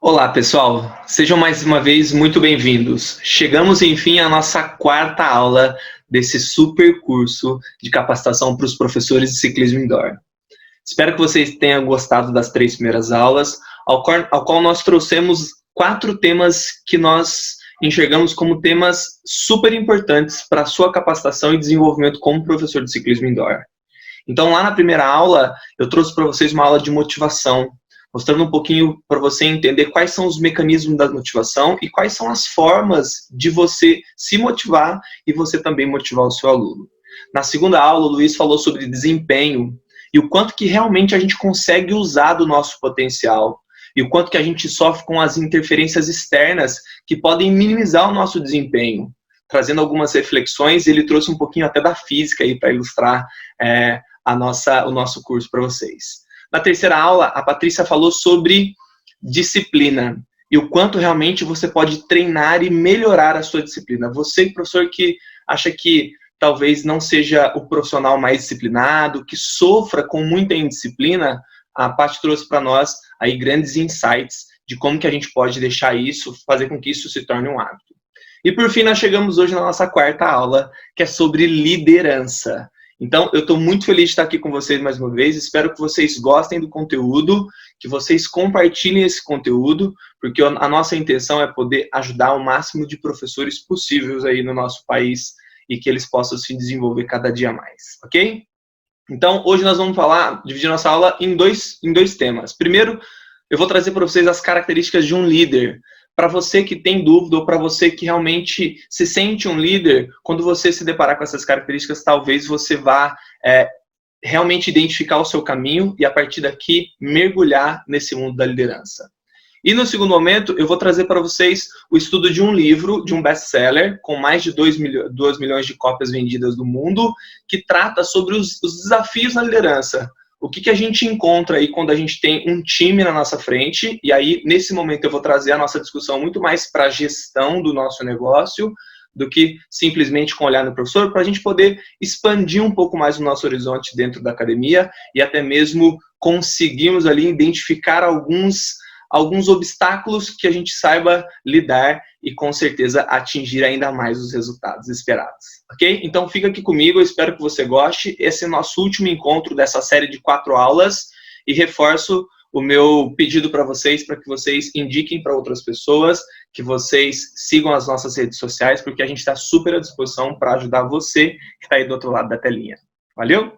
Olá, pessoal. Sejam mais uma vez muito bem-vindos. Chegamos, enfim, à nossa quarta aula desse super curso de capacitação para os professores de ciclismo indoor. Espero que vocês tenham gostado das 3 primeiras aulas, ao qual nós trouxemos 4 temas que nós enxergamos como temas super importantes para a sua capacitação e desenvolvimento como professor de ciclismo indoor. Então, lá na primeira aula, eu trouxe para vocês uma aula de motivação, mostrando um pouquinho para você entender quais são os mecanismos da motivação e quais são as formas de você se motivar e você também motivar o seu aluno. Na segunda aula, o Luiz falou sobre desempenho e o quanto que realmente a gente consegue usar do nosso potencial e o quanto que a gente sofre com as interferências externas que podem minimizar o nosso desempenho. Trazendo algumas reflexões, ele trouxe um pouquinho até da física aí para ilustrar o nosso curso para vocês. Na terceira aula, a Patrícia falou sobre disciplina e o quanto realmente você pode treinar e melhorar a sua disciplina. Você, professor, que acha que talvez não seja o profissional mais disciplinado, que sofra com muita indisciplina, a Paty trouxe para nós aí grandes insights de como que a gente pode deixar isso, fazer com que isso se torne um hábito. E por fim, nós chegamos hoje na nossa quarta aula, que é sobre liderança. Então, eu estou muito feliz de estar aqui com vocês mais uma vez, espero que vocês gostem do conteúdo, que vocês compartilhem esse conteúdo, porque a nossa intenção é poder ajudar o máximo de professores possíveis aí no nosso país e que eles possam se desenvolver cada dia mais, ok? Então, hoje nós vamos dividir nossa aula em dois temas. Primeiro, eu vou trazer para vocês as características de um líder. Para você que tem dúvida ou para você que realmente se sente um líder, quando você se deparar com essas características, talvez você vá realmente identificar o seu caminho e, a partir daqui, mergulhar nesse mundo da liderança. E no segundo momento, eu vou trazer para vocês o estudo de um livro, de um best-seller, com mais de 2 milhões de cópias vendidas no mundo, que trata sobre os desafios na liderança. O que a gente encontra aí quando a gente tem um time na nossa frente, e aí, nesse momento, eu vou trazer a nossa discussão muito mais para a gestão do nosso negócio, do que simplesmente com olhar no professor, para a gente poder expandir um pouco mais o nosso horizonte dentro da academia e até mesmo conseguirmos ali identificar alguns obstáculos que a gente saiba lidar e com certeza atingir ainda mais os resultados esperados, ok? Então fica aqui comigo, eu espero que você goste. Esse é o nosso último encontro dessa série de 4 aulas e reforço o meu pedido para vocês, para que vocês indiquem para outras pessoas, que vocês sigam as nossas redes sociais, porque a gente está super à disposição para ajudar você que está aí do outro lado da telinha. Valeu?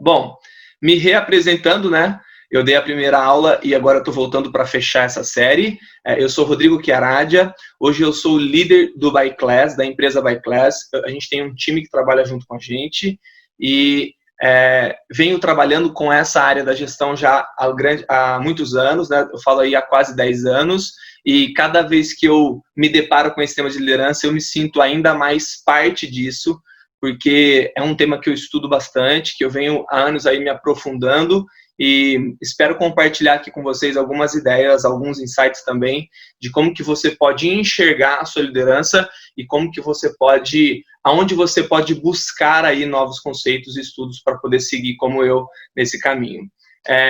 Bom, me reapresentando, né? Eu dei a primeira aula e agora estou voltando para fechar essa série. Eu sou Rodrigo Chiaradia, hoje eu sou o líder do ByClass, da empresa ByClass. A gente tem um time que trabalha junto com a gente e venho trabalhando com essa área da gestão já há muitos anos, né? Eu falo aí há quase 10 anos, e cada vez que eu me deparo com esse tema de liderança, eu me sinto ainda mais parte disso, porque é um tema que eu estudo bastante, que eu venho há anos aí me aprofundando, e espero compartilhar aqui com vocês algumas ideias, alguns insights também, de como que você pode enxergar a sua liderança e como que você pode, aonde você pode buscar aí novos conceitos e estudos para poder seguir como eu nesse caminho.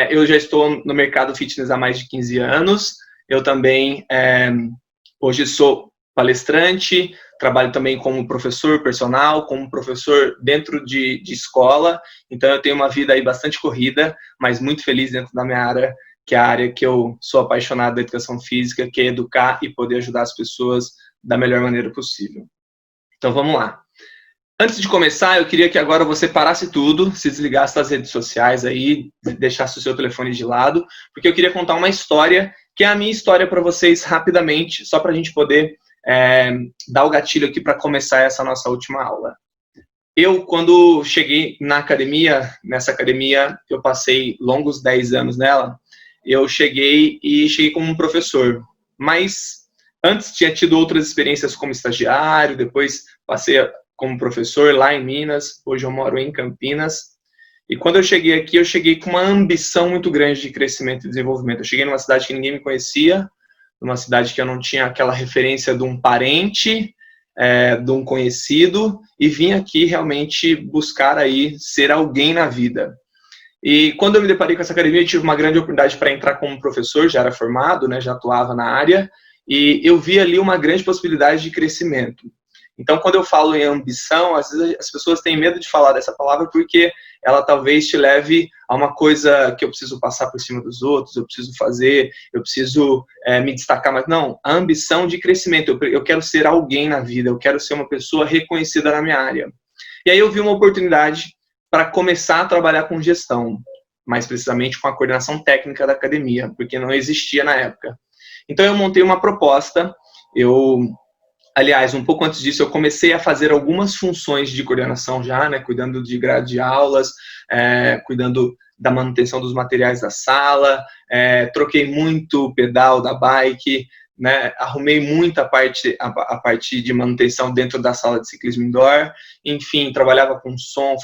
Eu já estou no mercado fitness há mais de 15 anos, eu também hoje sou palestrante, trabalho também como professor personal, como professor dentro de escola, então eu tenho uma vida aí bastante corrida, mas muito feliz dentro da minha área, que é a área que eu sou apaixonado da educação física, que é educar e poder ajudar as pessoas da melhor maneira possível. Então vamos lá. Antes de começar, eu queria que agora você parasse tudo, se desligasse das redes sociais aí, deixasse o seu telefone de lado, porque eu queria contar uma história, que é a minha história para vocês rapidamente, só para a gente poder dar o gatilho aqui para começar essa nossa última aula. Eu, quando cheguei na academia, nessa academia, eu passei longos 10 anos nela, eu cheguei como um professor, mas antes tinha tido outras experiências como estagiário, depois passei como professor lá em Minas, hoje eu moro em Campinas, e quando eu cheguei aqui, eu cheguei com uma ambição muito grande de crescimento e desenvolvimento. Eu cheguei numa cidade que ninguém me conhecia, numa cidade que eu não tinha aquela referência de um parente, de um conhecido, e vim aqui realmente buscar aí ser alguém na vida. E quando eu me deparei com essa academia, eu tive uma grande oportunidade para entrar como professor, já era formado, né, já atuava na área, e eu vi ali uma grande possibilidade de crescimento. Então, quando eu falo em ambição, às vezes as pessoas têm medo de falar dessa palavra porque ela talvez te leve a uma coisa que eu preciso passar por cima dos outros, eu preciso fazer, eu preciso me destacar, mas não, a ambição de crescimento, eu quero ser alguém na vida, eu quero ser uma pessoa reconhecida na minha área. E aí eu vi uma oportunidade para começar a trabalhar com gestão, mais precisamente com a coordenação técnica da academia, porque não existia na época. Então eu montei uma proposta, aliás, um pouco antes disso, eu comecei a fazer algumas funções de coordenação já, né, cuidando de grade de aulas, cuidando da manutenção dos materiais da sala, troquei muito o pedal da bike, né, arrumei muita a parte de manutenção dentro da sala de ciclismo indoor, enfim, trabalhava com som,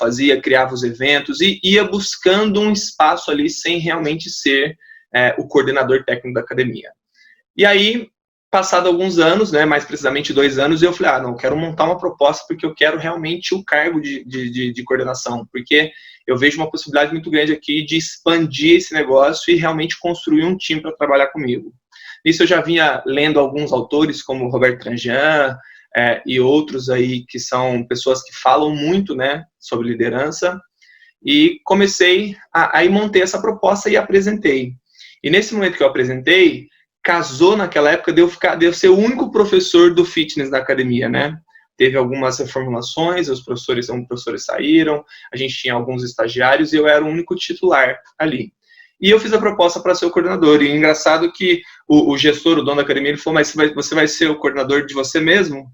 criava os eventos e ia buscando um espaço ali sem realmente ser o coordenador técnico da academia. E aí, passado alguns anos, né, mais precisamente 2 anos, eu falei, não, eu quero montar uma proposta porque eu quero realmente o cargo de coordenação, porque eu vejo uma possibilidade muito grande aqui de expandir esse negócio e realmente construir um time para trabalhar comigo. Isso eu já vinha lendo alguns autores, como Robert Tranjan e outros aí, que são pessoas que falam muito, né, sobre liderança, e comecei aí montei essa proposta e apresentei. E nesse momento que eu apresentei, casou naquela época de eu ser o único professor do fitness da academia, né? Teve algumas reformulações, alguns professores saíram, a gente tinha alguns estagiários e eu era o único titular ali. E eu fiz a proposta para ser o coordenador. E engraçado que o gestor, o dono da academia, ele falou, mas você vai ser o coordenador de você mesmo?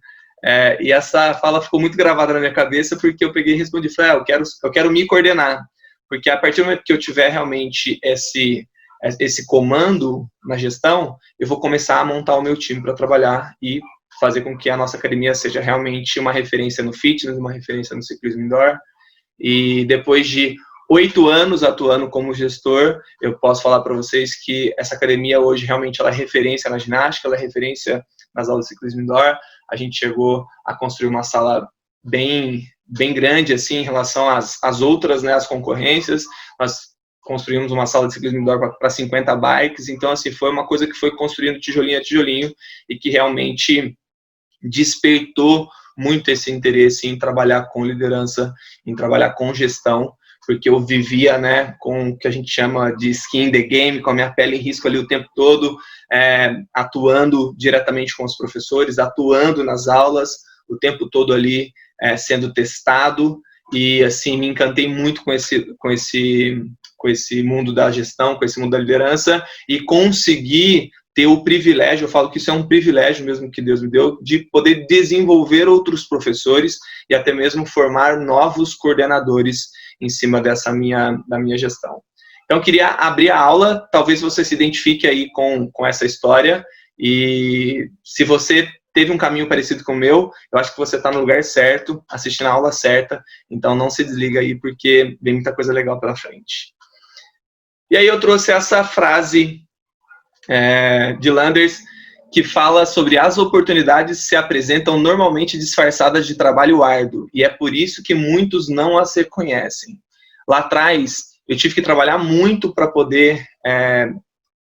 E essa fala ficou muito gravada na minha cabeça, porque eu peguei e respondi, falei, eu quero me coordenar. Porque a partir do momento que eu tiver realmente esse comando na gestão, eu vou começar a montar o meu time para trabalhar e fazer com que a nossa academia seja realmente uma referência no fitness, uma referência no ciclismo indoor. E depois de 8 anos atuando como gestor, eu posso falar para vocês que essa academia hoje realmente ela é referência na ginástica, ela é referência nas aulas de ciclismo indoor. A gente chegou a construir uma sala bem grande assim em relação às outras, né, as concorrências. Nós construímos uma sala de ciclismo indoor para 50 bikes, então assim foi uma coisa que foi construindo tijolinho a tijolinho e que realmente despertou muito esse interesse em trabalhar com liderança, em trabalhar com gestão, porque eu vivia, né, com o que a gente chama de skin in the game, com a minha pele em risco ali o tempo todo, atuando diretamente com os professores, atuando nas aulas, o tempo todo ali sendo testado, e assim me encantei muito com esse mundo da gestão, com esse mundo da liderança, e consegui ter o privilégio, eu falo que isso é um privilégio mesmo que Deus me deu, de poder desenvolver outros professores e até mesmo formar novos coordenadores em cima da minha gestão. Então, eu queria abrir a aula, talvez você se identifique aí com essa história, e se você teve um caminho parecido com o meu, eu acho que você está no lugar certo, assistindo a aula certa, então não se desliga aí, porque vem muita coisa legal pela frente. E aí eu trouxe essa frase de Landers, que fala sobre as oportunidades se apresentam normalmente disfarçadas de trabalho árduo, e é por isso que muitos não as reconhecem. Lá atrás, eu tive que trabalhar muito para poder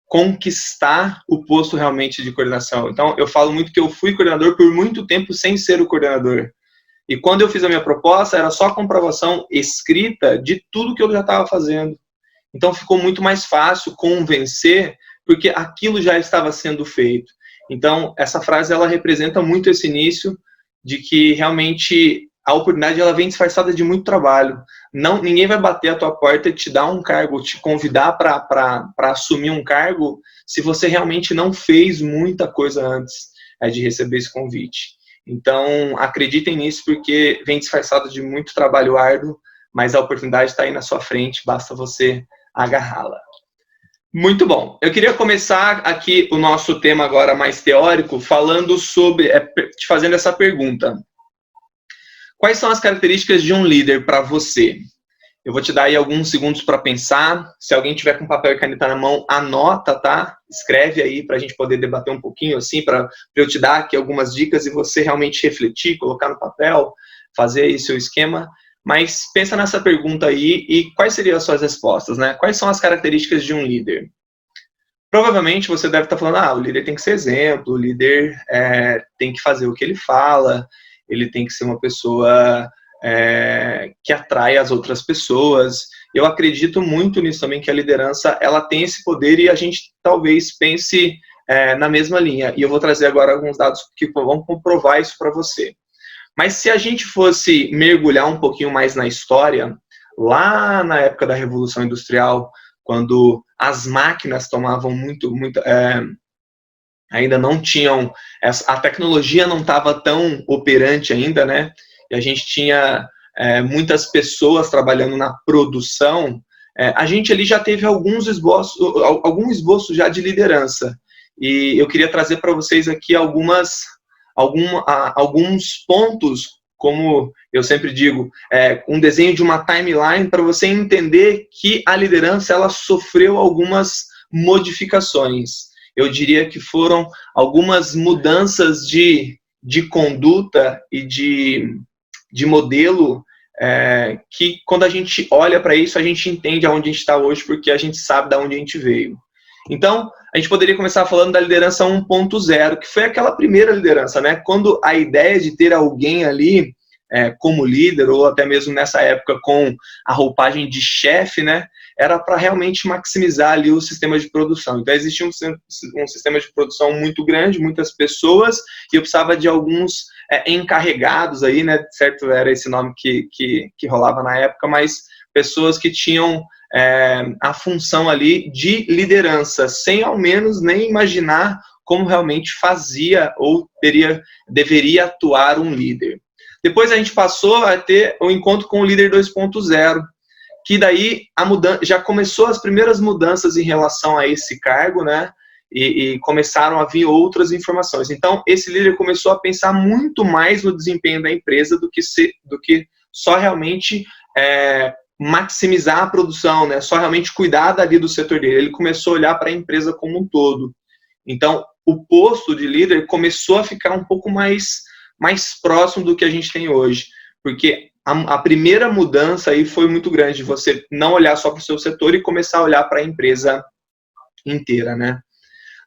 conquistar o posto realmente de coordenação. Então, eu falo muito que eu fui coordenador por muito tempo sem ser o coordenador. E quando eu fiz a minha proposta, era só comprovação escrita de tudo que eu já estava fazendo. Então, ficou muito mais fácil convencer, porque aquilo já estava sendo feito. Então, essa frase, ela representa muito esse início de que realmente a oportunidade ela vem disfarçada de muito trabalho. Ninguém vai bater a tua porta e te dar um cargo, te convidar para assumir um cargo, se você realmente não fez muita coisa antes de receber esse convite. Então, acreditem nisso, porque vem disfarçado de muito trabalho árduo, mas a oportunidade está aí na sua frente, basta você agarrá-la. Muito bom. Eu queria começar aqui o nosso tema agora mais teórico, falando sobre, te fazendo essa pergunta. Quais são as características de um líder para você? Eu vou te dar aí alguns segundos para pensar. Se alguém tiver com papel e caneta na mão, anota, tá? Escreve aí para a gente poder debater um pouquinho, assim, para eu te dar aqui algumas dicas e você realmente refletir, colocar no papel, fazer aí seu esquema. Mas pensa nessa pergunta aí e quais seriam as suas respostas, né? Quais são as características de um líder? Provavelmente você deve estar falando, o líder tem que ser exemplo, o líder tem que fazer o que ele fala, ele tem que ser uma pessoa que atrai as outras pessoas. Eu acredito muito nisso também, que a liderança ela tem esse poder e a gente talvez pense na mesma linha. E eu vou trazer agora alguns dados que vão comprovar isso para você. Mas se a gente fosse mergulhar um pouquinho mais na história, lá na época da Revolução Industrial, quando as máquinas tomavam ainda não tinham, a tecnologia não estava tão operante ainda, né? E a gente tinha muitas pessoas trabalhando na produção, a gente ali já teve algum esboço já de liderança. E eu queria trazer para vocês aqui alguns pontos, como eu sempre digo, um desenho de uma timeline para você entender que a liderança ela sofreu algumas modificações. Eu diria que foram algumas mudanças de conduta e de modelo que quando a gente olha para isso, a gente entende aonde a gente está hoje, porque a gente sabe de onde a gente veio. Então, a gente poderia começar falando da liderança 1.0, que foi aquela primeira liderança, né? Quando a ideia de ter alguém ali como líder, ou até mesmo nessa época com a roupagem de chefe, né? Era para realmente maximizar ali o sistema de produção. Então, existia um sistema de produção muito grande, muitas pessoas, e eu precisava de alguns encarregados aí, né? Certo, era esse nome que rolava na época, mas pessoas que tinham a função ali de liderança, sem ao menos nem imaginar como realmente fazia ou deveria atuar um líder. Depois a gente passou a ter o encontro com o líder 2.0, que daí já começou as primeiras mudanças em relação a esse cargo, né? E começaram a vir outras informações. Então, esse líder começou a pensar muito mais no desempenho da empresa do que só realmente maximizar a produção, né? Só realmente cuidar dali do setor dele. Ele começou a olhar para a empresa como um todo. Então, o posto de líder começou a ficar um pouco mais próximo do que a gente tem hoje, porque a primeira mudança aí foi muito grande, você não olhar só para o seu setor e começar a olhar para a empresa inteira, né?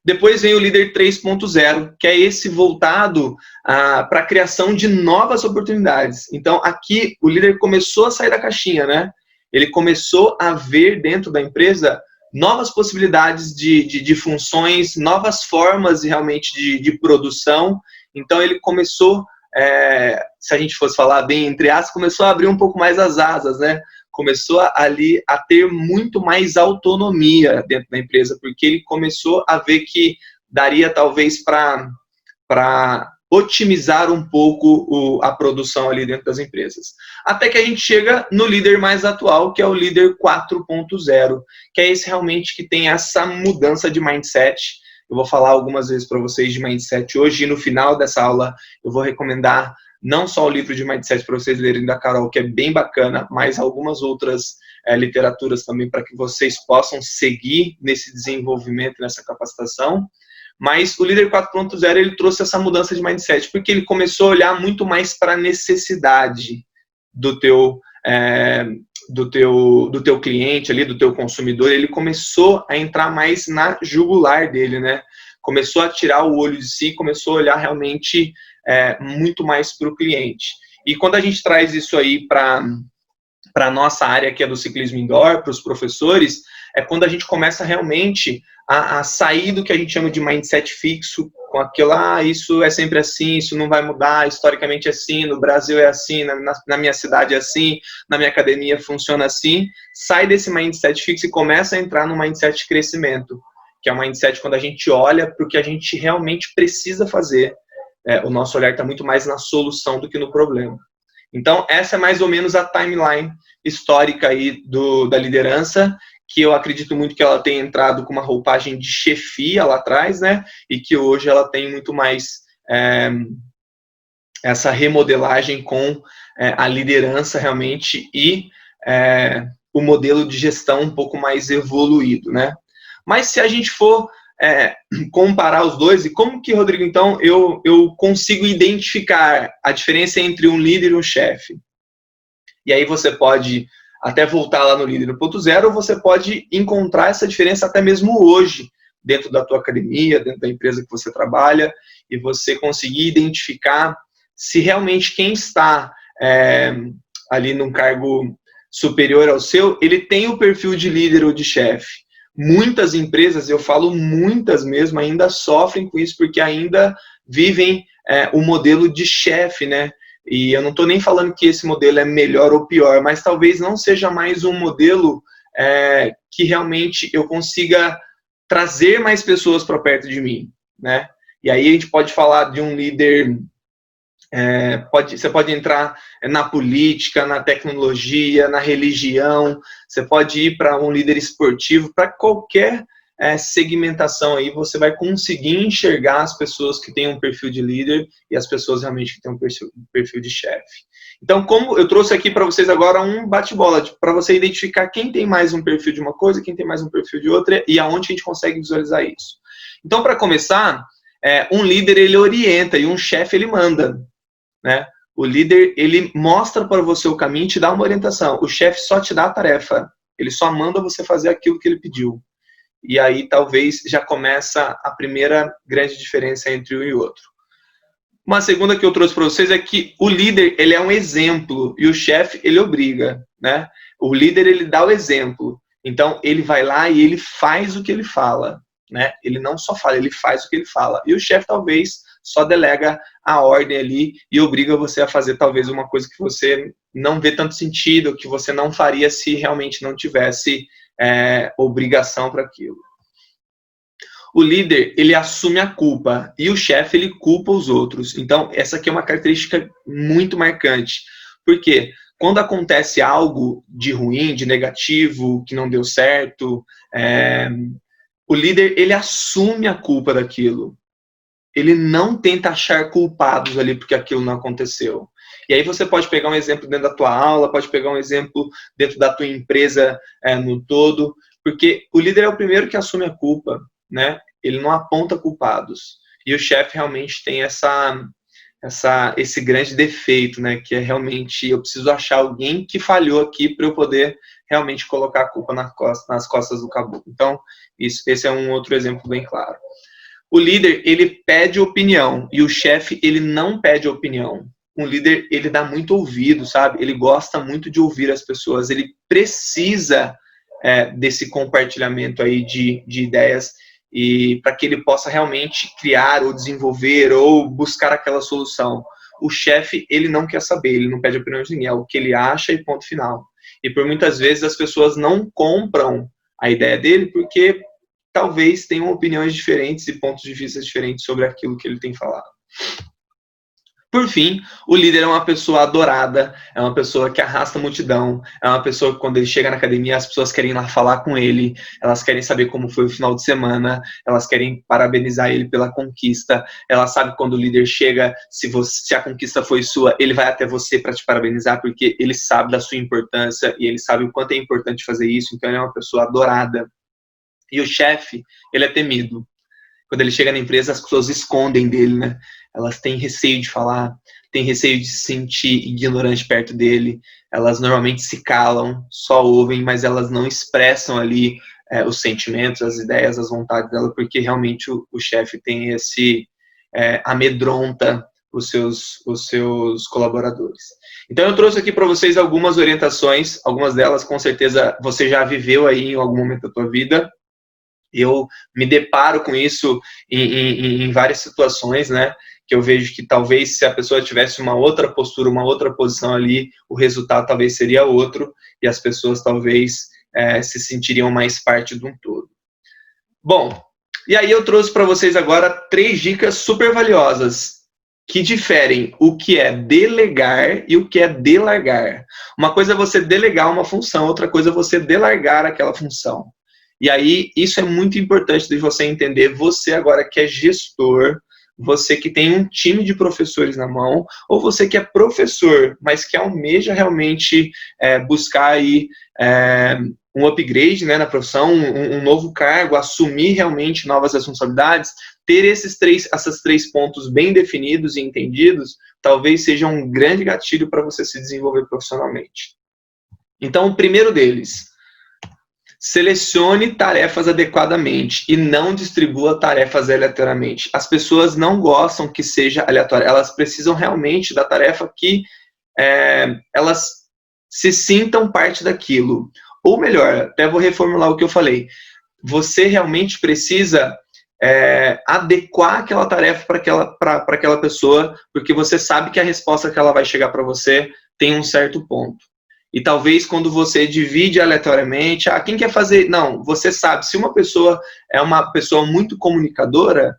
Depois vem o líder 3.0, que é esse voltado para a criação de novas oportunidades. Então, aqui o líder começou a sair da caixinha, né? Ele começou a ver dentro da empresa novas possibilidades de funções, novas formas realmente de produção. Então, ele começou, se a gente fosse falar bem entre aspas, começou a abrir um pouco mais as asas, né? Começou ali a ter muito mais autonomia dentro da empresa, porque ele começou a ver que daria talvez para otimizar um pouco a produção ali dentro das empresas. Até que a gente chega no líder mais atual, que é o líder 4.0, que é esse realmente que tem essa mudança de mindset. Eu vou falar algumas vezes para vocês de mindset hoje, e no final dessa aula eu vou recomendar não só o livro de mindset para vocês lerem da Carol, que é bem bacana, mas algumas outras literaturas também para que vocês possam seguir nesse desenvolvimento, nessa capacitação. Mas o líder 4.0 ele trouxe essa mudança de mindset, porque ele começou a olhar muito mais para a necessidade do teu cliente ali, do teu consumidor. Ele começou a entrar mais na jugular dele, né? Começou a tirar o olho de si, começou a olhar realmente muito mais para o cliente. E quando a gente traz isso aí para a nossa área, que é do ciclismo indoor, para os professores, é quando a gente começa realmente a sair do que a gente chama de mindset fixo, com aquilo, isso é sempre assim, isso não vai mudar, historicamente é assim, no Brasil é assim, na minha cidade é assim, na minha academia funciona assim. Sai desse mindset fixo e começa a entrar no mindset de crescimento, que é um mindset quando a gente olha para o que a gente realmente precisa fazer. O nosso olhar está muito mais na solução do que no problema. Então, essa é mais ou menos a timeline histórica aí da liderança, que eu acredito muito que ela tenha entrado com uma roupagem de chefia lá atrás, né? E que hoje ela tem muito mais essa remodelagem com a liderança realmente e o modelo de gestão um pouco mais evoluído, né? Mas se a gente for comparar os dois, e como que, Rodrigo, então, eu consigo identificar a diferença entre um líder e um chefe? E aí você pode até voltar lá no Líder 1.0, ou você pode encontrar essa diferença até mesmo hoje, dentro da tua academia, dentro da empresa que você trabalha, e você conseguir identificar se realmente quem está ali num cargo superior ao seu, ele tem o perfil de líder ou de chefe. Muitas empresas, eu falo muitas mesmo, ainda sofrem com isso, porque ainda vivem o modelo de chefe, né? E eu não estou nem falando que esse modelo é melhor ou pior, mas talvez não seja mais um modelo que realmente eu consiga trazer mais pessoas para perto de mim, né? E aí a gente pode falar de um líder, você pode entrar na política, na tecnologia, na religião, você pode ir para um líder esportivo, para qualquer segmentação aí, você vai conseguir enxergar as pessoas que têm um perfil de líder e as pessoas realmente que têm um perfil de chefe. Então, como eu trouxe aqui para vocês agora um bate-bola, para você identificar quem tem mais um perfil de uma coisa, quem tem mais um perfil de outra e aonde a gente consegue visualizar isso. Então, para começar, um líder ele orienta e um chefe ele manda, né? O líder ele mostra para você o caminho e te dá uma orientação. O chefe só te dá a tarefa, ele só manda você fazer aquilo que ele pediu. E aí talvez já começa a primeira grande diferença entre um e outro. Uma segunda que eu trouxe para vocês é que o líder ele é um exemplo e o chefe ele obriga, né? O líder ele dá o exemplo, então ele vai lá e ele faz o que ele fala, né? Ele não só fala, ele faz o que ele fala. E o chefe talvez só delega a ordem ali e obriga você a fazer talvez uma coisa que você não vê tanto sentido, que você não faria se realmente não tivesse obrigação para aquilo. O líder, ele assume a culpa e o chefe, ele culpa os outros. Então, essa aqui é uma característica muito marcante. Por quê? Quando acontece algo de ruim, de negativo, que não deu certo, o líder, ele assume a culpa daquilo. Ele não tenta achar culpados ali porque aquilo não aconteceu. E aí você pode pegar um exemplo dentro da tua aula, pode pegar um exemplo dentro da tua empresa no todo, porque o líder é o primeiro que assume a culpa, né? Ele não aponta culpados. E o chefe realmente tem esse grande defeito, né? Que é realmente, eu preciso achar alguém que falhou aqui para eu poder realmente colocar a culpa nas costas do caboclo. Então, esse é um outro exemplo bem claro. O líder, ele pede opinião e o chefe, ele não pede opinião. Um líder, ele dá muito ouvido, sabe? Ele gosta muito de ouvir as pessoas, ele precisa desse compartilhamento aí de ideias e para que ele possa realmente criar ou desenvolver ou buscar aquela solução. O chefe, ele não quer saber, ele não pede opinião de ninguém, é o que ele acha e ponto final. E por muitas vezes as pessoas não compram a ideia dele porque talvez tenham opiniões diferentes e pontos de vista diferentes sobre aquilo que ele tem falado. Por fim, o líder é uma pessoa adorada, é uma pessoa que arrasta a multidão, é uma pessoa que quando ele chega na academia as pessoas querem ir lá falar com ele, elas querem saber como foi o final de semana, elas querem parabenizar ele pela conquista, ela sabe quando o líder chega, se a conquista foi sua, ele vai até você para te parabenizar, porque ele sabe da sua importância e ele sabe o quanto é importante fazer isso, então ele é uma pessoa adorada. E o chefe, ele é temido. Quando ele chega na empresa, as pessoas escondem dele, né? Elas têm receio de falar, têm receio de se sentir ignorante perto dele. Elas normalmente se calam, só ouvem, mas elas não expressam ali os sentimentos, as ideias, as vontades dela, porque realmente o chefe tem amedronta os seus colaboradores. Então eu trouxe aqui para vocês algumas orientações, algumas delas com certeza você já viveu aí em algum momento da tua vida. Eu me deparo com isso em várias situações, né? Que eu vejo que talvez se a pessoa tivesse uma outra postura, uma outra posição ali, o resultado talvez seria outro e as pessoas talvez se sentiriam mais parte de um todo. Bom, e aí eu trouxe para vocês agora 3 dicas super valiosas que diferem o que é delegar e o que é delargar. Uma coisa é você delegar uma função, outra coisa é você delargar aquela função. E aí, isso é muito importante de você entender, você agora que é gestor, você que tem um time de professores na mão, ou você que é professor, mas que almeja realmente buscar aí um upgrade, né, na profissão, um novo cargo, assumir realmente novas responsabilidades, ter esses 3 pontos bem definidos e entendidos, talvez seja um grande gatilho para você se desenvolver profissionalmente. Então, o primeiro deles, selecione tarefas adequadamente e não distribua tarefas aleatoriamente. As pessoas não gostam que seja aleatório, elas precisam realmente da tarefa que elas se sintam parte daquilo. Ou melhor, até vou reformular o que eu falei. Você realmente precisa adequar aquela tarefa para aquela pessoa, porque você sabe que a resposta que ela vai chegar para você tem um certo ponto. E talvez quando você divide aleatoriamente, quem quer fazer? Não, você sabe, se uma pessoa é uma pessoa muito comunicadora,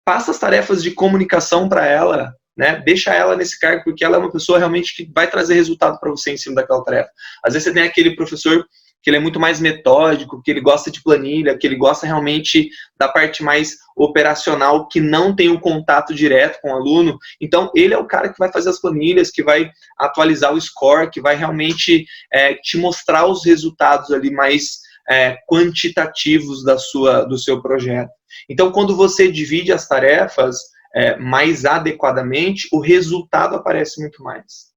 passa as tarefas de comunicação para ela, né? Deixa ela nesse cargo, porque ela é uma pessoa realmente que vai trazer resultado para você em cima daquela tarefa. Às vezes você tem aquele professor que ele é muito mais metódico, que ele gosta de planilha, que ele gosta realmente da parte mais operacional, que não tem um contato direto com o aluno. Então, ele é o cara que vai fazer as planilhas, que vai atualizar o score, que vai realmente te mostrar os resultados ali mais quantitativos do seu projeto. Então, quando você divide as tarefas mais adequadamente, o resultado aparece muito mais.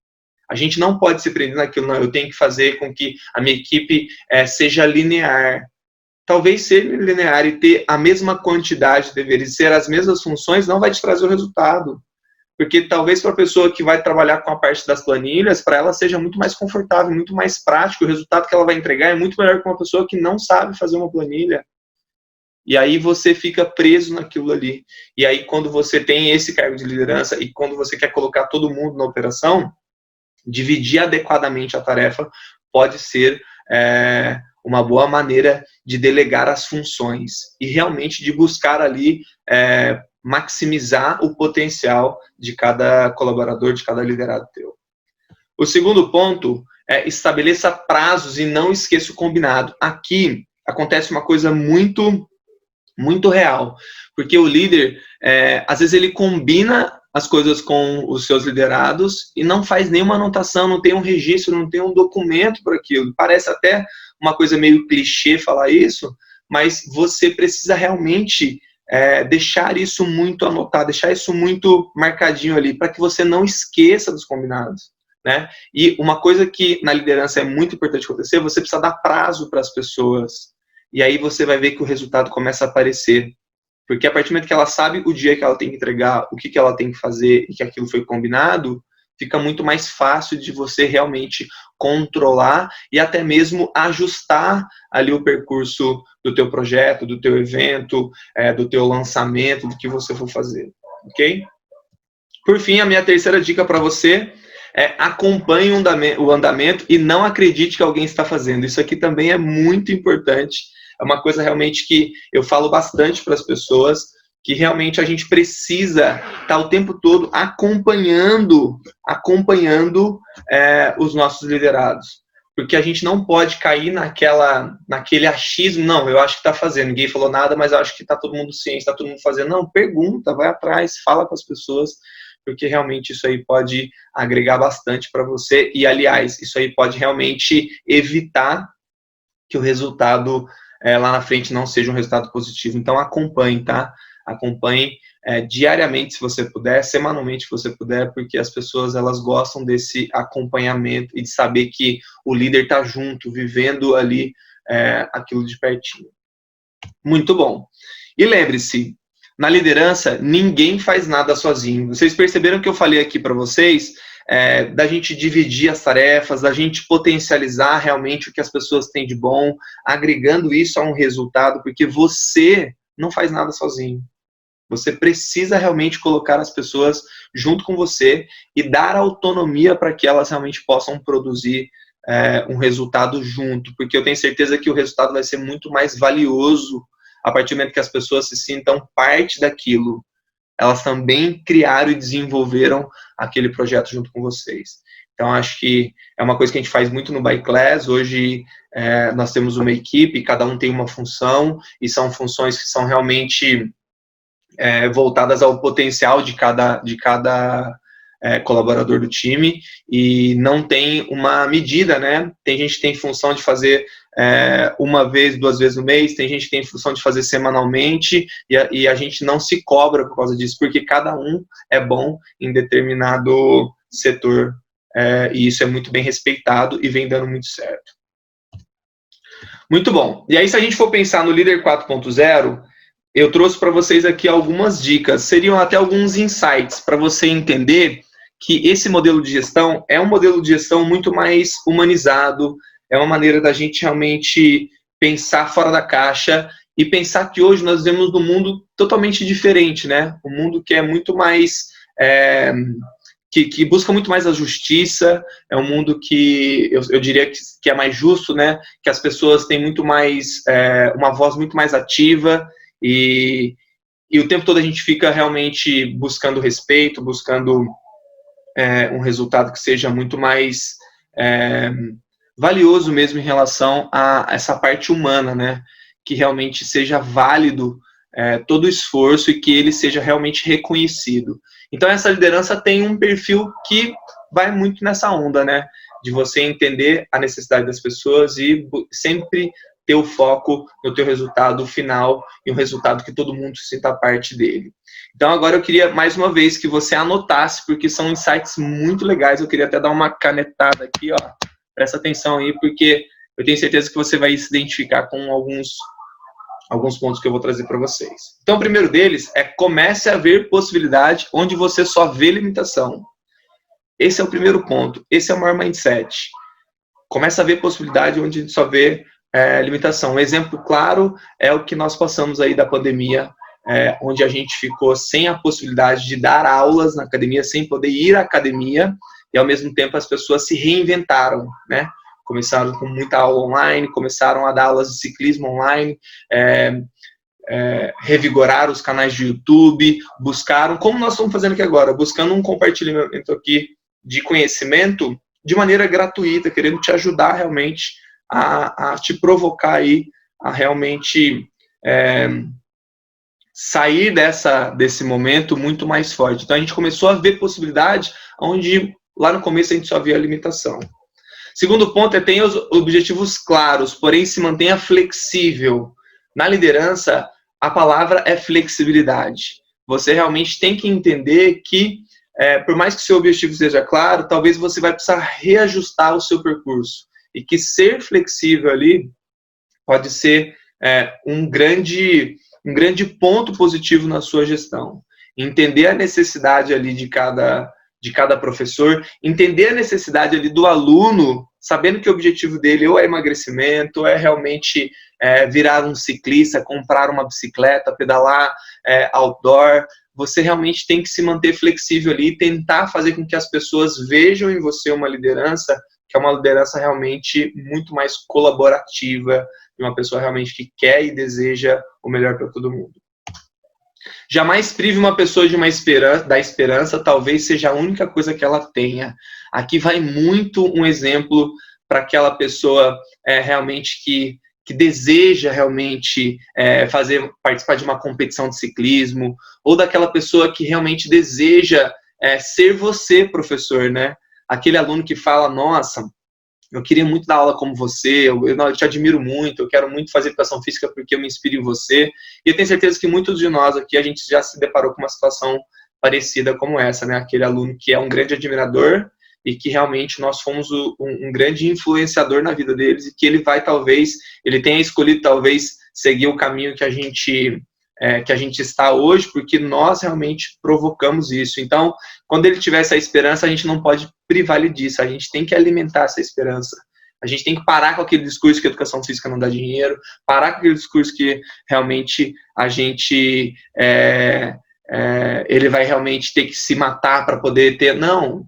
A gente não pode se prender naquilo, não, eu tenho que fazer com que a minha equipe seja linear. Talvez ser linear e ter a mesma quantidade de deveres, ser as mesmas funções, não vai te trazer o resultado. Porque talvez para a pessoa que vai trabalhar com a parte das planilhas, para ela seja muito mais confortável, muito mais prático, o resultado que ela vai entregar é muito melhor que uma pessoa que não sabe fazer uma planilha. E aí você fica preso naquilo ali. E aí quando você tem esse cargo de liderança e quando você quer colocar todo mundo na operação, dividir adequadamente a tarefa pode ser uma boa maneira de delegar as funções e realmente de buscar ali maximizar o potencial de cada colaborador, de cada liderado teu. O segundo ponto é estabeleça prazos e não esqueça o combinado. Aqui acontece uma coisa muito real, porque o líder, às vezes ele combina as coisas com os seus liderados e não faz nenhuma anotação, não tem um registro, não tem um documento para aquilo. Parece até uma coisa meio clichê falar isso, mas você precisa realmente deixar isso muito anotado, deixar isso muito marcadinho ali, para que você não esqueça dos combinados. Né? E uma coisa que na liderança é muito importante acontecer, você precisa dar prazo para as pessoas. E aí você vai ver que o resultado começa a aparecer. Porque a partir do momento que ela sabe o dia que ela tem que entregar, o que ela tem que fazer e que aquilo foi combinado, fica muito mais fácil de você realmente controlar e até mesmo ajustar ali o percurso do teu projeto, do teu evento, do teu lançamento, do que você for fazer, ok? Por fim, a minha terceira dica para você é acompanhe o andamento e não acredite que alguém está fazendo. Isso aqui também é muito importante. É uma coisa realmente que eu falo bastante para as pessoas, que realmente a gente precisa estar o tempo todo acompanhando os nossos liderados. Porque a gente não pode cair naquele achismo, não, eu acho que está fazendo, ninguém falou nada, mas eu acho que está todo mundo ciente, está todo mundo fazendo. Não, pergunta, vai atrás, fala com as pessoas, porque realmente isso aí pode agregar bastante para você. E, aliás, isso aí pode realmente evitar que o resultado lá na frente não seja um resultado positivo. Então, acompanhe, tá? Acompanhe diariamente, se você puder, semanalmente, se você puder, porque as pessoas, elas gostam desse acompanhamento e de saber que o líder está junto, vivendo ali aquilo de pertinho. Muito bom. E lembre-se, na liderança, ninguém faz nada sozinho. Vocês perceberam que eu falei aqui para vocês da gente dividir as tarefas, da gente potencializar realmente o que as pessoas têm de bom, agregando isso a um resultado, porque você não faz nada sozinho. Você precisa realmente colocar as pessoas junto com você e dar autonomia para que elas realmente possam produzir um resultado junto, porque eu tenho certeza que o resultado vai ser muito mais valioso a partir do momento que as pessoas se sintam parte daquilo. Elas também criaram e desenvolveram aquele projeto junto com vocês. Então, acho que é uma coisa que a gente faz muito no By Class. Hoje, nós temos uma equipe, cada um tem uma função, e são funções que são realmente voltadas ao potencial de cada colaborador do time, e não tem uma medida, né? Tem gente que tem função de fazer uma vez, 2 vezes no mês, tem gente que tem função de fazer semanalmente, e a gente não se cobra por causa disso, porque cada um é bom em determinado setor e isso é muito bem respeitado e vem dando muito certo. Muito bom. E aí, se a gente for pensar no Líder 4.0, eu trouxe para vocês aqui algumas dicas, seriam até alguns insights para você entender que esse modelo de gestão é um modelo de gestão muito mais humanizado, é uma maneira da gente realmente pensar fora da caixa e pensar que hoje nós vivemos num mundo totalmente diferente, né? Um mundo que é muito mais... que busca muito mais a justiça, é um mundo que eu diria que é mais justo, né? Que as pessoas têm muito mais, uma voz muito mais ativa e o tempo todo a gente fica realmente buscando respeito, buscando um resultado que seja muito mais valioso mesmo em relação a essa parte humana, né? Que realmente seja válido todo o esforço e que ele seja realmente reconhecido. Então, essa liderança tem um perfil que vai muito nessa onda, né? De você entender a necessidade das pessoas e sempre ter o foco no teu resultado final e um resultado que todo mundo sinta parte dele. Então, agora eu queria, mais uma vez, que você anotasse, porque são insights muito legais. Eu queria até dar uma canetada aqui, ó. Presta atenção aí, porque eu tenho certeza que você vai se identificar com alguns pontos que eu vou trazer para vocês. Então, o primeiro deles é comece a ver possibilidade onde você só vê limitação. Esse é o primeiro ponto. Esse é o maior mindset. Comece a ver possibilidade onde só vê limitação. Um exemplo claro é o que nós passamos aí da pandemia, onde a gente ficou sem a possibilidade de dar aulas na academia, sem poder ir à academia, e ao mesmo tempo as pessoas se reinventaram, né? Começaram com muita aula online, começaram a dar aulas de ciclismo online, revigorar os canais de YouTube, buscaram, como nós estamos fazendo aqui agora, buscando um compartilhamento aqui de conhecimento de maneira gratuita, querendo te ajudar realmente a te provocar aí, a realmente sair desse momento muito mais forte. Então a gente começou a ver possibilidade onde lá no começo a gente só via a limitação. Segundo ponto é tenha os objetivos claros, porém se mantenha flexível. Na liderança, a palavra é flexibilidade. Você realmente tem que entender que, por mais que o seu objetivo seja claro, talvez você vai precisar reajustar o seu percurso. E que ser flexível ali pode ser um grande ponto positivo na sua gestão. Entender a necessidade ali de cada professor, entender a necessidade ali do aluno, sabendo que o objetivo dele ou é emagrecimento, ou é realmente virar um ciclista, comprar uma bicicleta, pedalar outdoor. Você realmente tem que se manter flexível ali e tentar fazer com que as pessoas vejam em você uma liderança que é uma liderança realmente muito mais colaborativa, de uma pessoa realmente que quer e deseja o melhor para todo mundo. Jamais prive uma pessoa de da esperança, talvez seja a única coisa que ela tenha. Aqui vai muito um exemplo para aquela pessoa realmente que deseja realmente participar de uma competição de ciclismo, ou daquela pessoa que realmente deseja ser você, professor, né? Aquele aluno que fala, nossa, eu queria muito dar aula como você, eu te admiro muito, eu quero muito fazer educação física porque eu me inspiro em você. E eu tenho certeza que muitos de nós aqui, a gente já se deparou com uma situação parecida como essa, né? Aquele aluno que é um grande admirador e que realmente nós fomos um grande influenciador na vida deles e que ele ele tenha escolhido talvez seguir o caminho que a gente está hoje, porque nós realmente provocamos isso. Então, quando ele tiver essa esperança, a gente não pode privar-lhe disso, a gente tem que alimentar essa esperança. A gente tem que parar com aquele discurso que a educação física não dá dinheiro, parar com aquele discurso que realmente a gente ele vai realmente ter que se matar para poder ter. Não,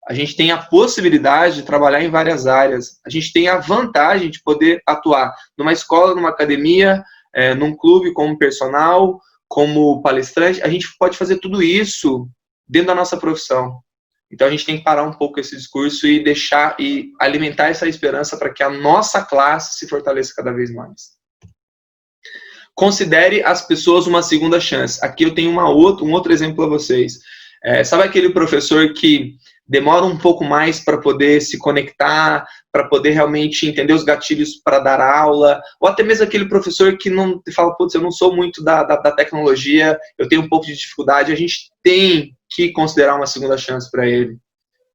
a gente tem a possibilidade de trabalhar em várias áreas, a gente tem a vantagem de poder atuar numa escola, numa academia, num clube como personal, como palestrante. A gente pode fazer tudo isso dentro da nossa profissão. Então a gente tem que parar um pouco esse discurso e deixar e alimentar essa esperança para que a nossa classe se fortaleça cada vez mais. Considere as pessoas uma segunda chance. Aqui eu tenho um outro exemplo para vocês. Sabe aquele professor que demora um pouco mais para poder se conectar, para poder realmente entender os gatilhos para dar aula, ou até mesmo aquele professor que não fala, putz, eu não sou muito da tecnologia, eu tenho um pouco de dificuldade. A gente tem que considerar uma segunda chance para ele.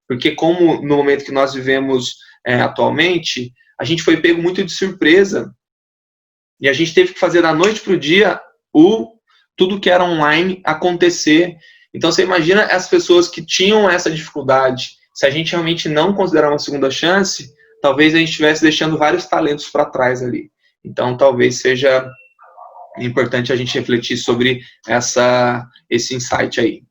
Porque como no momento que nós vivemos atualmente, a gente foi pego muito de surpresa e a gente teve que fazer da noite para o dia tudo que era online acontecer. Então você imagina as pessoas que tinham essa dificuldade, se a gente realmente não considerar uma segunda chance, talvez a gente estivesse deixando vários talentos para trás ali. Então talvez seja importante a gente refletir sobre esse insight aí.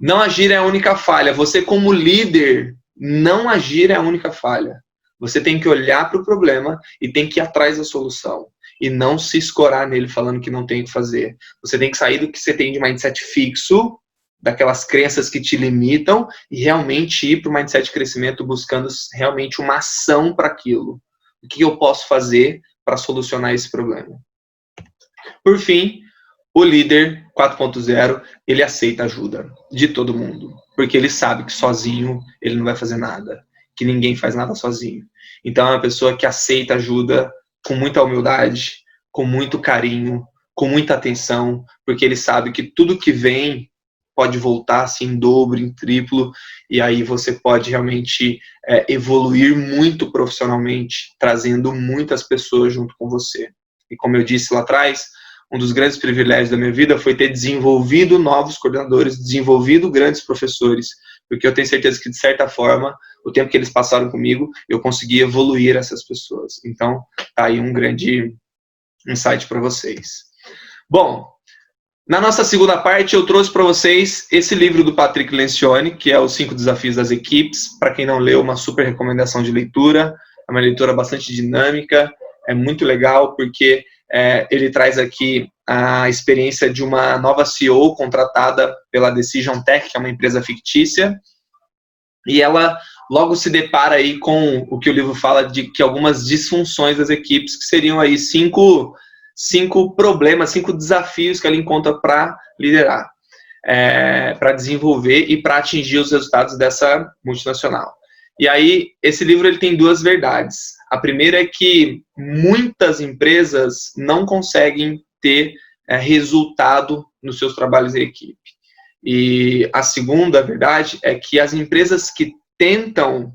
Não agir é a única falha. Você como líder, não agir é a única falha. Você tem que olhar para o problema e tem que ir atrás da solução. E não se escorar nele falando que não tem o que fazer. Você tem que sair do que você tem de mindset fixo, daquelas crenças que te limitam, e realmente ir para o mindset de crescimento buscando realmente uma ação para aquilo. O que eu posso fazer para solucionar esse problema? Por fim, o líder 4.0, ele aceita ajuda de todo mundo. Porque ele sabe que sozinho ele não vai fazer nada. Que ninguém faz nada sozinho. Então é uma pessoa que aceita ajuda com muita humildade, com muito carinho, com muita atenção, porque ele sabe que tudo que vem pode voltar assim em dobro, em triplo, e aí você pode realmente evoluir muito profissionalmente, trazendo muitas pessoas junto com você. E como eu disse lá atrás, um dos grandes privilégios da minha vida foi ter desenvolvido novos coordenadores, desenvolvido grandes professores, porque eu tenho certeza que, de certa forma, o tempo que eles passaram comigo, eu consegui evoluir essas pessoas. Então, tá aí um grande insight para vocês. Bom, na nossa segunda parte, eu trouxe para vocês esse livro do Patrick Lencioni, que é Os 5 Desafios das Equipes. Para quem não leu, uma super recomendação de leitura. É uma leitura bastante dinâmica, é muito legal, porque ele traz aqui a experiência de uma nova CEO contratada pela Decision Tech, que é uma empresa fictícia, e ela logo se depara aí com o que o livro fala de que algumas disfunções das equipes, que seriam aí cinco problemas, 5 desafios que ela encontra para liderar, para desenvolver e para atingir os resultados dessa multinacional. E aí, esse livro ele tem duas verdades. A primeira é que muitas empresas não conseguem ter resultado nos seus trabalhos em equipe. E a segunda verdade é que as empresas que tentam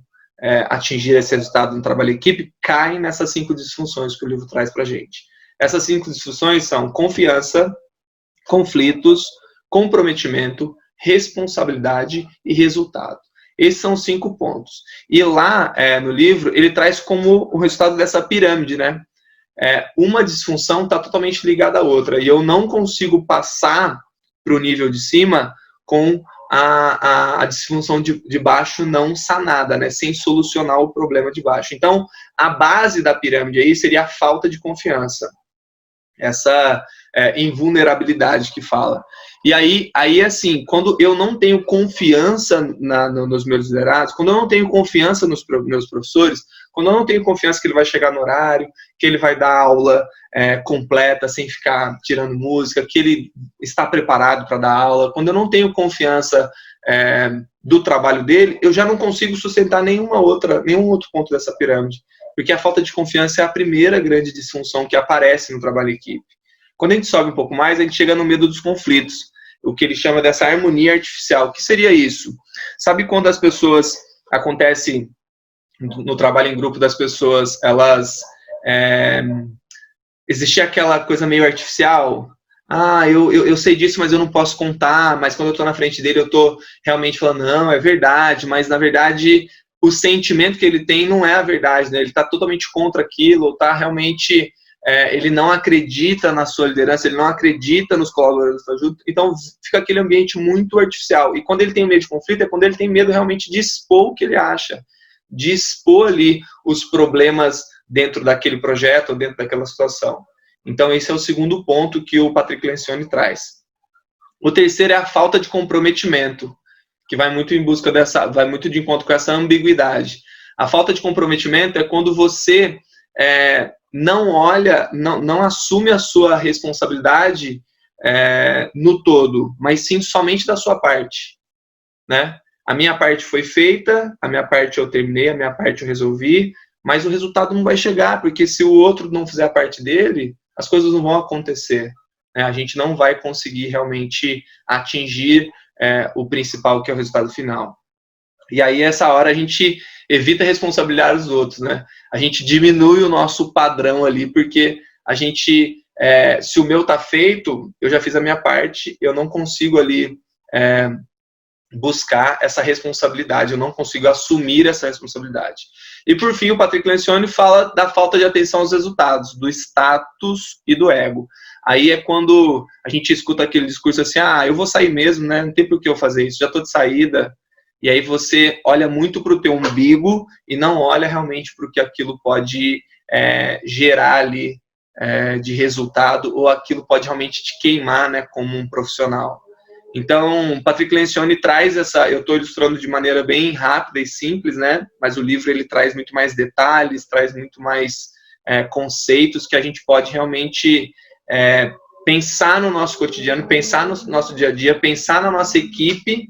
atingir esse resultado no trabalho em equipe caem nessas 5 disfunções que o livro traz para a gente. Essas 5 disfunções são confiança, conflitos, comprometimento, responsabilidade e resultado. Esses são os 5 pontos. E lá no livro, ele traz como o resultado dessa pirâmide, né? Uma disfunção está totalmente ligada à outra. E eu não consigo passar para o nível de cima com a disfunção de baixo não sanada, né? Sem solucionar o problema de baixo. Então, a base da pirâmide aí seria a falta de confiança. Essa invulnerabilidade que fala. E aí assim, quando eu não tenho confiança nos meus liderados, quando eu não tenho confiança nos meus professores, quando eu não tenho confiança que ele vai chegar no horário, que ele vai dar aula completa, sem ficar tirando música, que ele está preparado para dar aula, quando eu não tenho confiança do trabalho dele, eu já não consigo sustentar nenhum outro ponto dessa pirâmide. Porque a falta de confiança é a primeira grande disfunção que aparece no trabalho em equipe. Quando a gente sobe um pouco mais, a gente chega no medo dos conflitos, o que ele chama dessa harmonia artificial. O que seria isso? Sabe quando as pessoas, acontece no trabalho em grupo das pessoas, elas, existia aquela coisa meio artificial, eu sei disso, mas eu não posso contar, mas quando eu estou na frente dele, eu estou realmente falando, não, é verdade, mas na verdade o sentimento que ele tem não é a verdade, né? Ele está totalmente contra aquilo, ou está realmente, ele não acredita na sua liderança, ele não acredita nos colaboradores da sua ajuda, então fica aquele ambiente muito artificial. E quando ele tem medo de conflito, é quando ele tem medo realmente de expor o que ele acha, de expor ali os problemas dentro daquele projeto, ou dentro daquela situação. Então esse é o segundo ponto que o Patrick Lencioni traz. O terceiro é a falta de comprometimento, que vai muito vai muito de encontro com essa ambiguidade. A falta de comprometimento é quando você não olha, não assume a sua responsabilidade no todo, mas sim somente da sua parte, né? A minha parte foi feita, a minha parte eu terminei, a minha parte eu resolvi, mas o resultado não vai chegar, porque se o outro não fizer a parte dele, as coisas não vão acontecer, né? A gente não vai conseguir realmente atingir o principal, que é o resultado final. E aí, essa hora, a gente evita responsabilizar os outros, né? A gente diminui o nosso padrão ali, porque a gente, se o meu tá feito, eu já fiz a minha parte, eu não consigo ali buscar essa responsabilidade, eu não consigo assumir essa responsabilidade. E por fim, o Patrick Lencioni fala da falta de atenção aos resultados, do status e do ego. Aí é quando a gente escuta aquele discurso assim, eu vou sair mesmo, né? Não tem por que eu fazer isso, já estou de saída. E aí você olha muito para o teu umbigo e não olha realmente para o que aquilo pode gerar ali de resultado, ou aquilo pode realmente te queimar, né, como um profissional. Então, Patrick Lencioni traz eu estou ilustrando de maneira bem rápida e simples, né? Mas o livro ele traz muito mais detalhes, traz muito mais conceitos que a gente pode realmente pensar no nosso cotidiano, pensar no nosso dia a dia, pensar na nossa equipe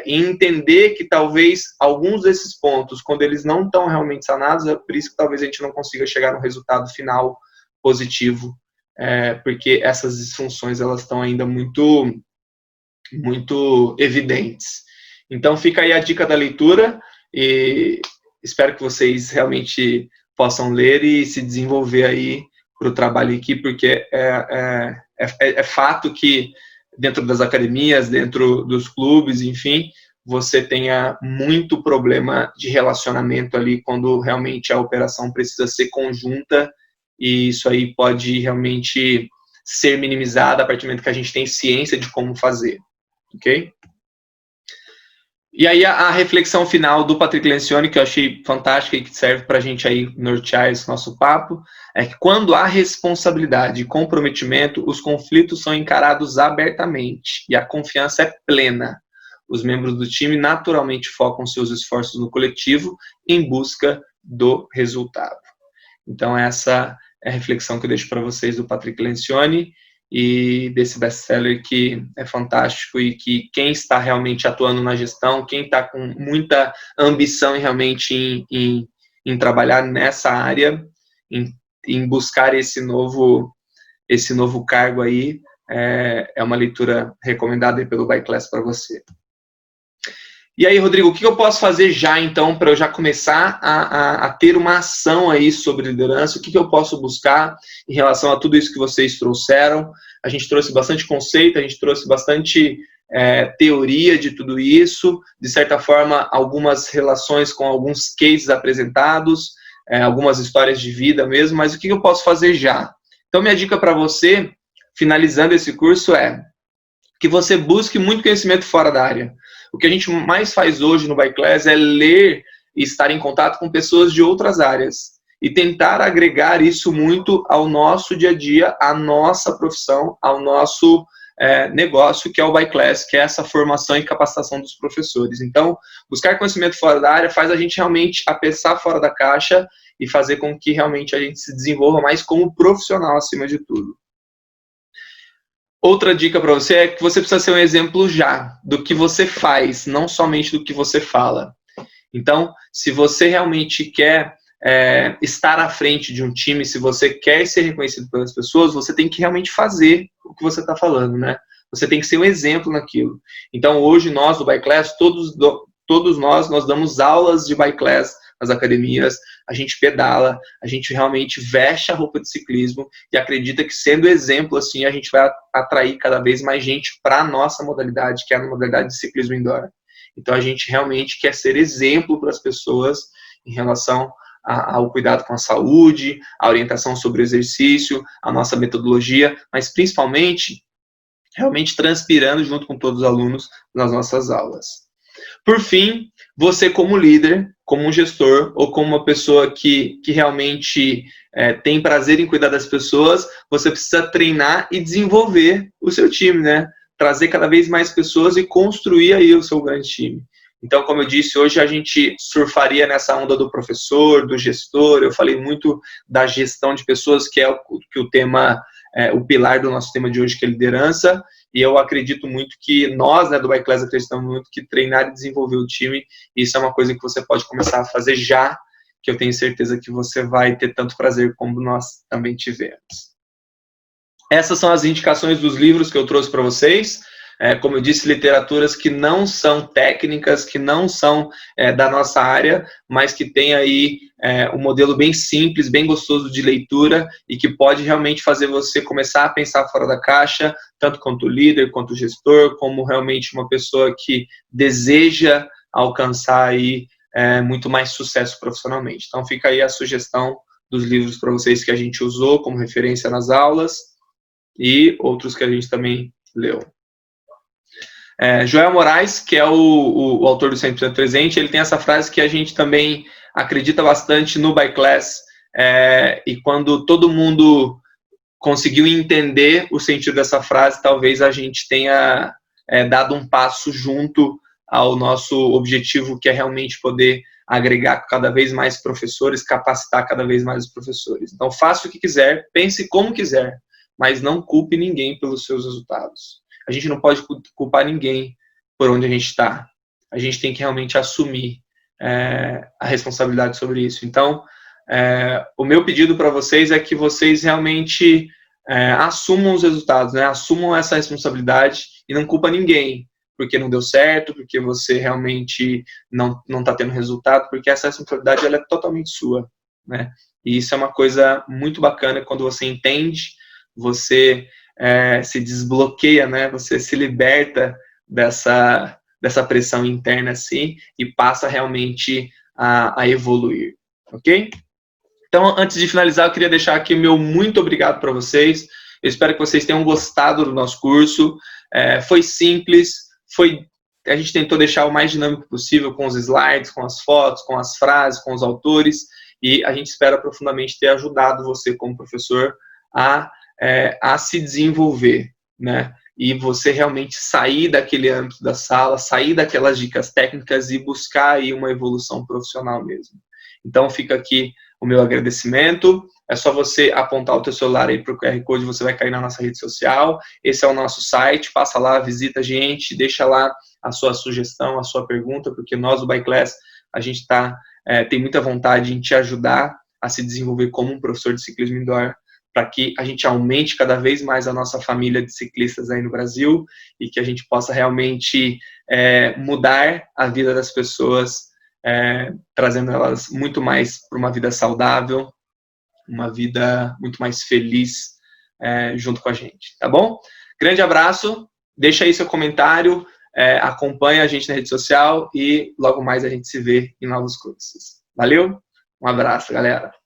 e entender que talvez alguns desses pontos, quando eles não estão realmente sanados, é por isso que talvez a gente não consiga chegar no resultado final positivo, porque essas disfunções elas estão ainda muito evidentes. Então fica aí a dica da leitura e espero que vocês realmente possam ler e se desenvolver aí para o trabalho aqui, porque é fato que dentro das academias, dentro dos clubes, enfim, você tenha muito problema de relacionamento ali quando realmente a operação precisa ser conjunta, e isso aí pode realmente ser minimizado a partir do momento que a gente tem ciência de como fazer. Ok? E aí a reflexão final do Patrick Lencioni, que eu achei fantástica e que serve para a gente aí nortear esse nosso papo, é que quando há responsabilidade e comprometimento, os conflitos são encarados abertamente e a confiança é plena. Os membros do time naturalmente focam seus esforços no coletivo em busca do resultado. Então essa é a reflexão que eu deixo para vocês do Patrick Lencioni e desse best-seller que é fantástico e que quem está realmente atuando na gestão, quem está com muita ambição realmente em trabalhar nessa área, em buscar esse novo cargo aí, é uma leitura recomendada aí pelo ByClass para você. E aí, Rodrigo, o que eu posso fazer já, então, para eu já começar a ter uma ação aí sobre liderança? O que eu posso buscar em relação a tudo isso que vocês trouxeram? A gente trouxe bastante conceito, a gente trouxe bastante teoria de tudo isso, de certa forma, algumas relações com alguns cases apresentados, algumas histórias de vida mesmo, mas o que eu posso fazer já? Então, minha dica para você, finalizando esse curso, é que você busque muito conhecimento fora da área. O que a gente mais faz hoje no ByClass é ler e estar em contato com pessoas de outras áreas e tentar agregar isso muito ao nosso dia a dia, à nossa profissão, ao nosso negócio, que é o ByClass, que é essa formação e capacitação dos professores. Então, buscar conhecimento fora da área faz a gente realmente a pensar fora da caixa e fazer com que realmente a gente se desenvolva mais como profissional acima de tudo. Outra dica para você é que você precisa ser um exemplo já do que você faz, não somente do que você fala. Então, se você realmente quer estar à frente de um time, se você quer ser reconhecido pelas pessoas, você tem que realmente fazer o que você está falando, né? Você tem que ser um exemplo naquilo. Então, hoje nós do ByClass, todos nós damos aulas de ByClass nas academias, a gente pedala, a gente realmente veste a roupa de ciclismo e acredita que sendo exemplo assim, a gente vai atrair cada vez mais gente para a nossa modalidade, que é a modalidade de ciclismo indoor. Então a gente realmente quer ser exemplo para as pessoas em relação ao cuidado com a saúde, a orientação sobre o exercício, a nossa metodologia, mas principalmente realmente transpirando junto com todos os alunos nas nossas aulas. Por fim, você como líder, como um gestor ou como uma pessoa que realmente tem prazer em cuidar das pessoas, você precisa treinar e desenvolver o seu time, né? Trazer cada vez mais pessoas e construir aí o seu grande time. Então, como eu disse, hoje a gente surfaria nessa onda do professor, do gestor. Eu falei muito da gestão de pessoas, que é o tema, o pilar do nosso tema de hoje, que é liderança. E eu acredito muito que nós, né, do ByClass, acreditamos muito que treinar e desenvolver o time, isso é uma coisa que você pode começar a fazer já, que eu tenho certeza que você vai ter tanto prazer como nós também tivemos. Essas são as indicações dos livros que eu trouxe para vocês. como eu disse, literaturas que não são técnicas, que não são da nossa área, mas que tem aí um modelo bem simples, bem gostoso de leitura e que pode realmente fazer você começar a pensar fora da caixa, tanto quanto líder, quanto gestor, como realmente uma pessoa que deseja alcançar aí muito mais sucesso profissionalmente. Então fica aí a sugestão dos livros para vocês que a gente usou como referência nas aulas e outros que a gente também leu. Joel Moraes, que é o autor do 100% Presente, ele tem essa frase que a gente também acredita bastante no ByClass, e quando todo mundo conseguiu entender o sentido dessa frase, talvez a gente tenha dado um passo junto ao nosso objetivo, que é realmente poder agregar cada vez mais professores, capacitar cada vez mais os professores. Então, faça o que quiser, pense como quiser, mas não culpe ninguém pelos seus resultados. A gente não pode culpar ninguém por onde a gente está. A gente tem que realmente assumir a responsabilidade sobre isso. Então, o meu pedido para vocês é que vocês realmente assumam os resultados, né? Assumam essa responsabilidade e não culpa ninguém porque não deu certo, porque você realmente não está tendo resultado, porque essa responsabilidade ela é totalmente sua, né? E isso é uma coisa muito bacana quando você entende, você se desbloqueia, né? Você se liberta dessa pressão interna assim e passa realmente a evoluir, ok? Então, antes de finalizar, eu queria deixar aqui meu muito obrigado para vocês. Eu espero que vocês tenham gostado do nosso curso. Foi simples, a gente tentou deixar o mais dinâmico possível com os slides, com as fotos, com as frases, com os autores, e a gente espera profundamente ter ajudado você como professor a se desenvolver, né? E você realmente sair daquele âmbito da sala, sair daquelas dicas técnicas e buscar aí uma evolução profissional mesmo. Então, fica aqui o meu agradecimento. É só você apontar o teu celular aí para o QR Code, você vai cair na nossa rede social. Esse é o nosso site, passa lá, visita a gente, deixa lá a sua sugestão, a sua pergunta, porque nós do ByClass, a gente tem muita vontade em te ajudar a se desenvolver como um professor de ciclismo indoor, para que a gente aumente cada vez mais a nossa família de ciclistas aí no Brasil e que a gente possa realmente mudar a vida das pessoas, trazendo elas muito mais para uma vida saudável, uma vida muito mais feliz junto com a gente, tá bom? Grande abraço, deixa aí seu comentário, acompanha a gente na rede social e logo mais a gente se vê em novos cursos. Valeu? Um abraço, galera!